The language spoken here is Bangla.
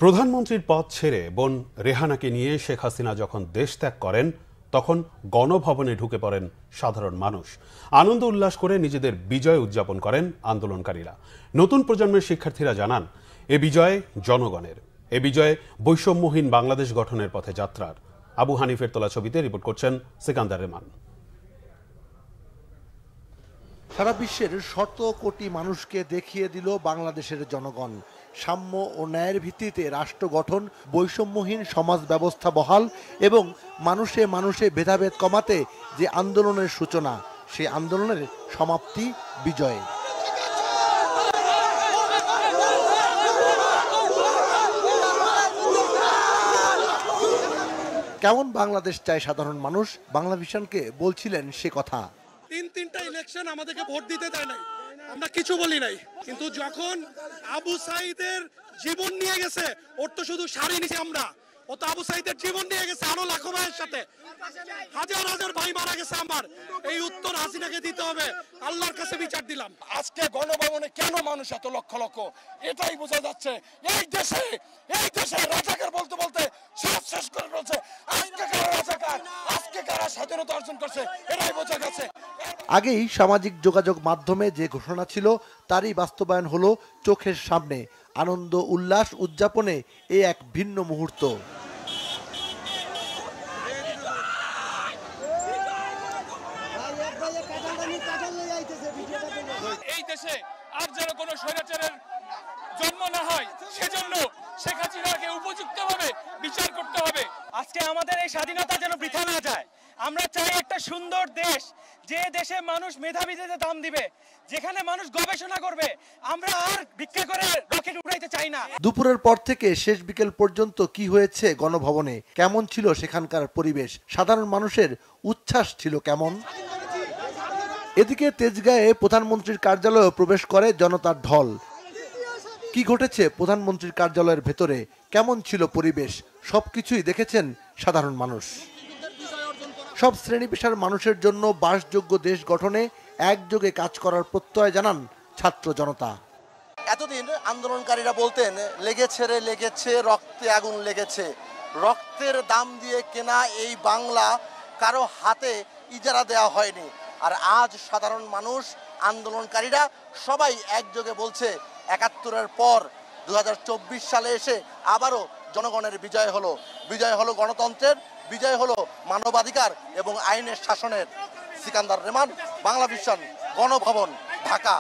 প্রধানমন্ত্রীর পদ ছেড়ে বোন রেহানাকে নিয়ে শেখ হাসিনা যখন দেশ ত্যাগ করেন তখন গণভবনে ঢুকে পড়েন সাধারণ মানুষ। আনন্দ উল্লাস করে নিজেদের বিজয় উদযাপন করেন আন্দোলনকারীরা। নতুন প্রজন্মের শিক্ষার্থীরা জানান, এ বিজয় জনগণের, এ বিজয় বৈষম্যহীন বাংলাদেশ গঠনের পথে যাত্রার। আবু হানিফের তোলা ছবিতে রিপোর্ট করছেন সিকান্দার রেমান। সারা বিশ্বের শত কোটি মানুষকে দেখিয়ে দিল বাংলাদেশের জনগণ, সাম্য ও ন্যায়ের ভিত্তিতে রাষ্ট্র গঠন, বৈষম্যহীন সমাজ ব্যবস্থা বহাল এবং মানুষে মানুষে ভেদাভেদ কমাতে যে আন্দোলনের সূচনা, সেই আন্দোলনের সমাপ্তি বিজয়ে। কেমন বাংলাদেশ চায় সাধারণ মানুষ, বাংলা ভিশনকে বলছিলেন সে কথা। তিনটা ইলেকশন আমাদেরকে ভোট দিতে দেয় নাই, আমরা কিছু বলি নাই, কিন্তু যখন আবু সাইদের জীবন নিয়ে গেছে, ওর তো শুধু শাড়ি নিছি আমরা, ও তো আবু সাইদের জীবন নিয়ে গেছে আরো লাখো ভাইয়ের সাথে, হাজার হাজার ভাই মারা গেছে আমার। এই উত্তর হাসিনাকে দিতে হবে, আল্লাহর কাছে বিচার দিলাম। আজকে গণভবনে কেন মানুষ এত লক্ষ লক্ষ, এটাই বোঝা যাচ্ছে। এই দেশে রাজাকার বলতে বলতে সব শেষ করে ফেলছে। আজকে কারা রাজাকার, আজকে কারা স্বাধীনতা অর্জন করছে, এটাই বোঝা গেছে। আগেই সামাজিক যোগাযোগ মাধ্যমে যে ঘোষণা ছিল তারই বাস্তবায়ন হলো চোখের সামনে। আনন্দ উল্লাস উদযাপনে এ এক ভিন্ন মুহূর্ত। এই দেশে আর যেন কোনো স্বৈরাচারের জন্ম না হয়, সেজন্য শেখ হাসিনাকে উপযুক্তভাবে বিচার করতে হবে। আজকে আমাদের এই স্বাধীনতা যেন বৃথা না যায়। আমরা চাই একটা সুন্দর দেশ, যে দেশে মানুষ মেধাবীদের দাম দিবে, যেখানে মানুষ গবেষণা করবে। আমরা আর ভিক্ষা করে রকেট উড়াইতে চাই না। দুপুরের পর থেকে শেষ বিকেল পর্যন্ত কি হয়েছে গণভবনে, কেমন ছিল সেখানকার পরিবেশ, সাধারণ মানুষের উচ্ছ্বাস ছিল কেমন? এদিকে তেজগাঁয়ে প্রধানমন্ত্রীর কার্যালয়ে প্রবেশ করে জনতার ঢল। কি ঘটেছে প্রধানমন্ত্রীর কার্যালয়ের ভেতরে, কেমন ছিল পরিবেশ, সবকিছুই দেখেছেন সাধারণ মানুষ। সব শ্রেণী পেশার মানুষের জন্য বাসযোগ্য দেশ গঠনে একযোগে কাজ করার প্রত্যয় জানান ছাত্র জনতা। এতদিন আন্দোলনকারীরা বলতেন, লেগেছে রক্তে আগুন লেগেছে, রক্তের দাম দিয়ে কেনা এই বাংলা কারো হাতে ইজারা দেওয়া হয়নি। আর আজ সাধারণ মানুষ, আন্দোলনকারীরা সবাই একযোগে বলছে, ৭১-এর পর ২০২৪ সালে এসে আবারও জনগণের বিজয় হলো গণতন্ত্রের, বিজয় হলো মানবাধিকার এবং আইনের শাসনের। সিকান্দার রেমান, বাংলা ভিশন, গণভবন, ঢাকা।